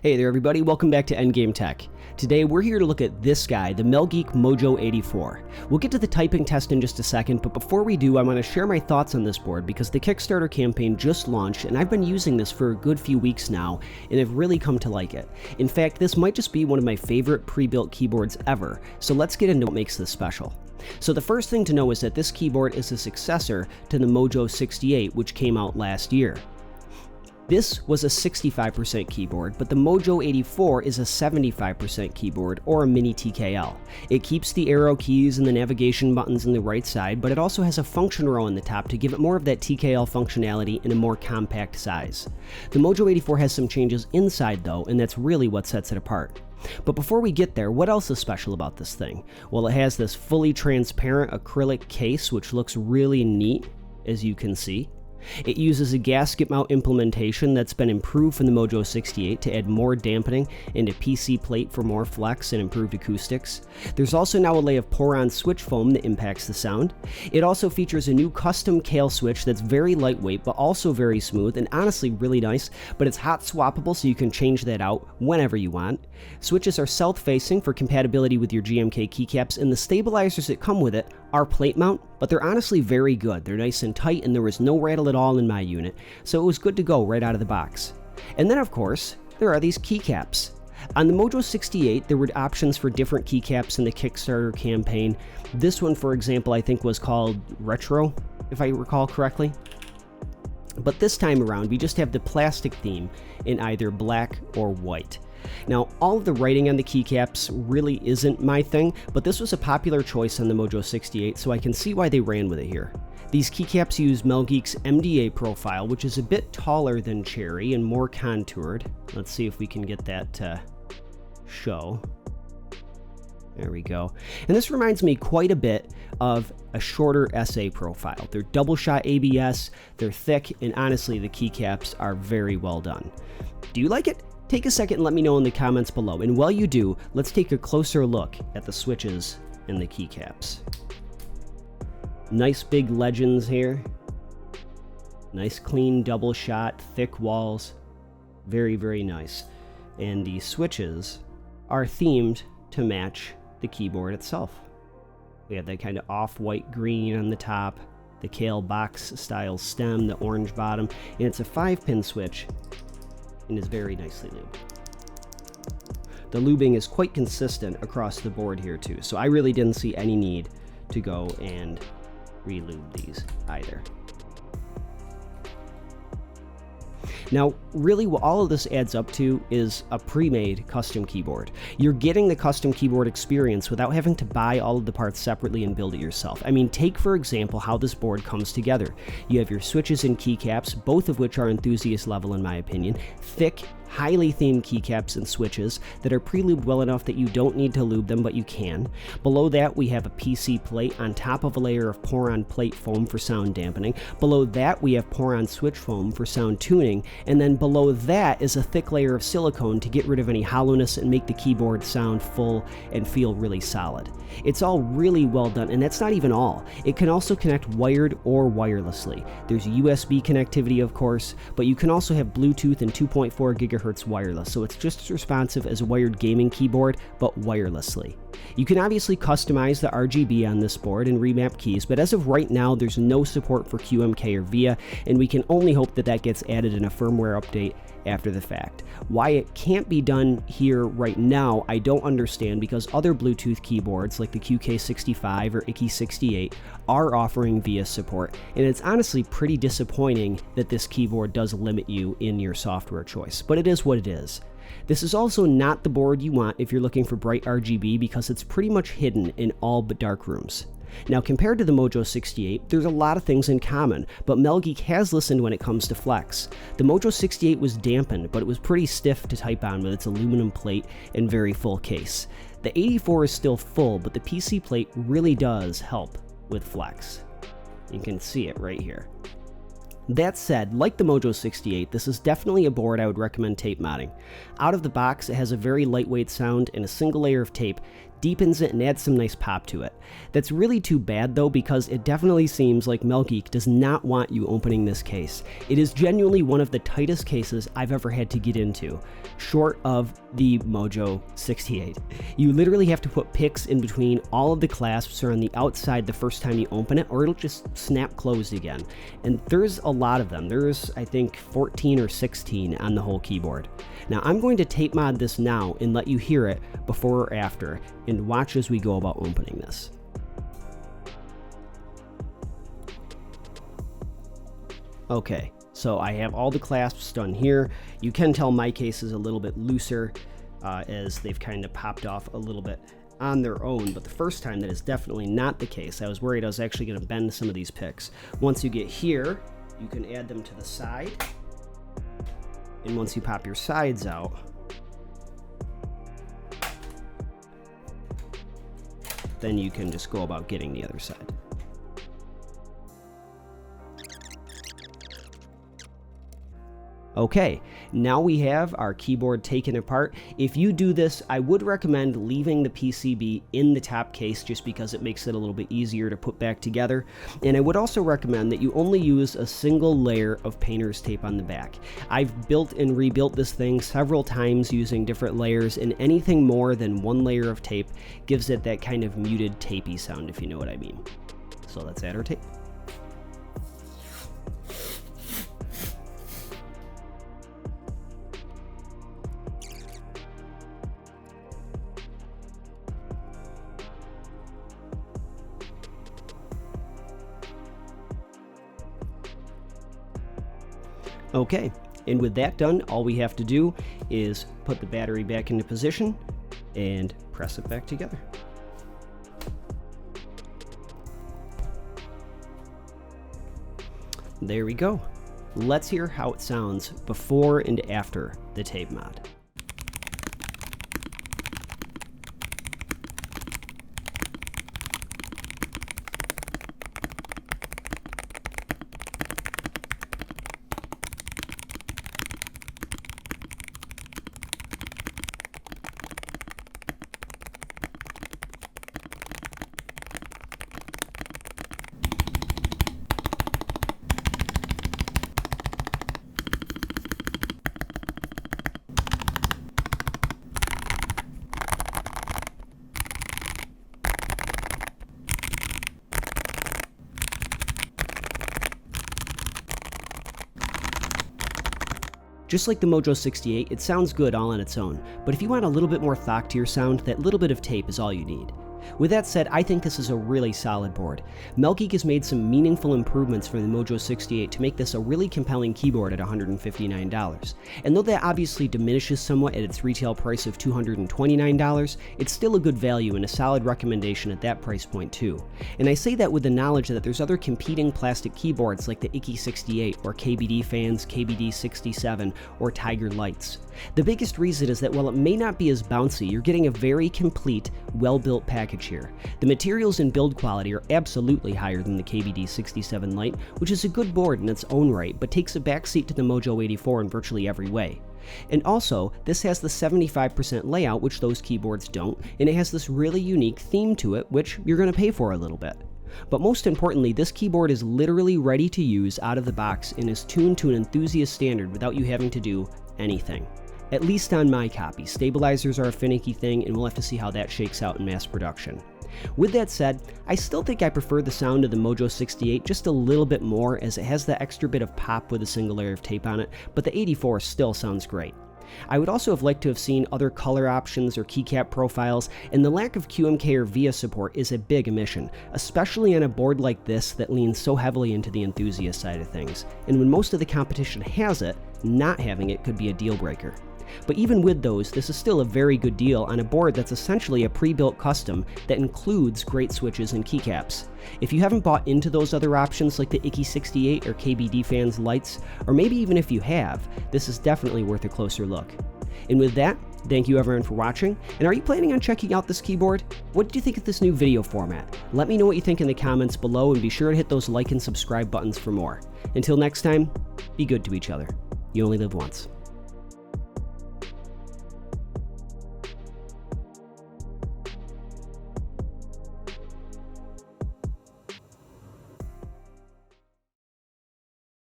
Hey there everybody, welcome back to Endgame Tech. Today we're here to look at this guy, the Melgeek Mojo84. We'll get to the typing test in just a second, but before we do, I want to share my thoughts on this board because the Kickstarter campaign just launched and I've been using this for a good few weeks now and have really come to like it. In fact, this might just be one of my favorite pre-built keyboards ever, so let's get into what makes this special. So the first thing to know is that this keyboard is a successor to the Mojo68, which came out last year. This was a 65% keyboard, but the Mojo84 is a 75% keyboard, or a mini TKL. It keeps the arrow keys and the navigation buttons on the right side, but it also has a function row on the top to give it more of that TKL functionality in a more compact size. The Mojo84 has some changes inside though, and that's really what sets it apart. But before we get there, what else is special about this thing? Well, it has this fully transparent acrylic case, which looks really neat, as you can see. It uses a gasket mount implementation that's been improved from the Mojo68 to add more dampening and a PC plate for more flex and improved acoustics. There's also now a layer of pour-on switch foam that impacts the sound. It also features a new custom Kale switch that's very lightweight but also very smooth and honestly really nice, but it's hot swappable so you can change that out whenever you want. Switches are south-facing for compatibility with your GMK keycaps, and the stabilizers that come with it are plate mount, but they're honestly very good. They're nice and tight and there was no rattle at all in my unit, so it was good to go right out of the box. And then of course, there are these keycaps. On the Mojo68, there were options for different keycaps in the Kickstarter campaign. This one, for example, I think was called Retro, if I recall correctly. But this time around, we just have the plastic theme in either black or white. Now, all of the writing on the keycaps really isn't my thing, but this was a popular choice on the Mojo68, so I can see why they ran with it here. These keycaps use Melgeek's MDA profile, which is a bit taller than Cherry and more contoured. Let's see if we can get that to show. There we go. And this reminds me quite a bit of a shorter SA profile. They're double shot ABS, they're thick, and honestly, the keycaps are very well done. Do you like it? Take a second and let me know in the comments below. And while you do, let's take a closer look at the switches and the keycaps. Nice big legends here. Nice clean double shot, thick walls. Very, very nice. And the switches are themed to match the keyboard itself. We have that kind of off-white green on the top, the Kale box style stem, the orange bottom, and it's a 5-pin switch and is very nicely lubed. The lubing is quite consistent across the board here too, so I really didn't see any need to go and re-lube these either. Now, really what all of this adds up to is a pre-made custom keyboard. You're getting the custom keyboard experience without having to buy all of the parts separately and build it yourself. I mean, take for example how this board comes together. You have your switches and keycaps, both of which are enthusiast level in my opinion, thick, highly themed keycaps and switches that are pre-lubed well enough that you don't need to lube them, but you can. Below that, we have a PC plate on top of a layer of pour-on plate foam for sound dampening. Below that, we have pour-on switch foam for sound tuning, and then below that is a thick layer of silicone to get rid of any hollowness and make the keyboard sound full and feel really solid. It's all really well done, and that's not even all. It can also connect wired or wirelessly. There's USB connectivity, of course, but you can also have Bluetooth and 2.4 GHz wireless, so it's just as responsive as a wired gaming keyboard, but wirelessly. You can obviously customize the RGB on this board and remap keys, but as of right now, there's no support for QMK or VIA, and we can only hope that that gets added in a firmware update after the fact. Why it can't be done here right now, I don't understand, because other Bluetooth keyboards like the QK65 or IKI68 are offering VIA support, and it's honestly pretty disappointing that this keyboard does limit you in your software choice, but it is what it is. This is also not the board you want if you're looking for bright RGB because it's pretty much hidden in all but dark rooms. Now, compared to the Mojo68, there's a lot of things in common, but Melgeek has listened when it comes to flex. The Mojo68 was dampened, but it was pretty stiff to type on with its aluminum plate and very full case. The 84 is still full, but the PC plate really does help with flex. You can see it right here. That said, like the Mojo68, this is definitely a board I would recommend tape modding. Out of the box, it has a very lightweight sound, and a single layer of tape deepens it and adds some nice pop to it. That's really too bad though, because it definitely seems like Melgeek does not want you opening this case. It is genuinely one of the tightest cases I've ever had to get into, short of the Mojo68. You literally have to put picks in between all of the clasps or on the outside the first time you open it, or it'll just snap closed again. And there's a lot of them. There's, I think, 14 or 16 on the whole keyboard. Now I'm going to tape mod this now and let you hear it before or after, and watch as we go about opening this. Okay, so I have all the clasps done here. You can tell my case is a little bit looser as they've kind of popped off a little bit on their own, but the first time that is definitely not the case. I was worried I was actually going to bend some of these picks. Once you get here, you can add them to the side, and once you pop your sides out, then you can just go about getting the other side. Okay, now we have our keyboard taken apart. If you do this, I would recommend leaving the PCB in the top case just because it makes it a little bit easier to put back together. And I would also recommend that you only use a single layer of painter's tape on the back. I've built and rebuilt this thing several times using different layers, and anything more than one layer of tape gives it that kind of muted tapey sound, if you know what I mean. So let's add our tape. Okay, and with that done, all we have to do is put the battery back into position and press it back together. There we go. Let's hear how it sounds before and after the tape mod. Just like the Mojo68, it sounds good all on its own, but if you want a little bit more Thock to your sound, that little bit of tape is all you need. With that said, I think this is a really solid board. Melgeek has made some meaningful improvements for the Mojo68 to make this a really compelling keyboard at $159. And though that obviously diminishes somewhat at its retail price of $229, it's still a good value and a solid recommendation at that price point too. And I say that with the knowledge that there's other competing plastic keyboards like the Icky68 or KBD Fans, KBD67, or Tiger Lights. The biggest reason is that while it may not be as bouncy, you're getting a very complete, well-built package here. The materials and build quality are absolutely higher than the KBD67 Lite, which is a good board in its own right, but takes a backseat to the Mojo84 in virtually every way. And also, this has the 75% layout, which those keyboards don't, and it has this really unique theme to it, which you're going to pay for a little bit. But most importantly, this keyboard is literally ready to use out of the box and is tuned to an enthusiast standard without you having to do anything. At least on my copy. Stabilizers are a finicky thing, and we'll have to see how that shakes out in mass production. With that said, I still think I prefer the sound of the Mojo68 just a little bit more, as it has that extra bit of pop with a single layer of tape on it, but the 84 still sounds great. I would also have liked to have seen other color options or keycap profiles, and the lack of QMK or VIA support is a big omission, especially on a board like this that leans so heavily into the enthusiast side of things, and when most of the competition has it, not having it could be a deal breaker. But even with those, this is still a very good deal on a board that's essentially a pre-built custom that includes great switches and keycaps. If you haven't bought into those other options like the Icky68 or KBD Fans Lights, or maybe even if you have, this is definitely worth a closer look. And with that, thank you everyone for watching, and are you planning on checking out this keyboard? What did you think of this new video format? Let me know what you think in the comments below, and be sure to hit those like and subscribe buttons for more. Until next time, be good to each other. You only live once.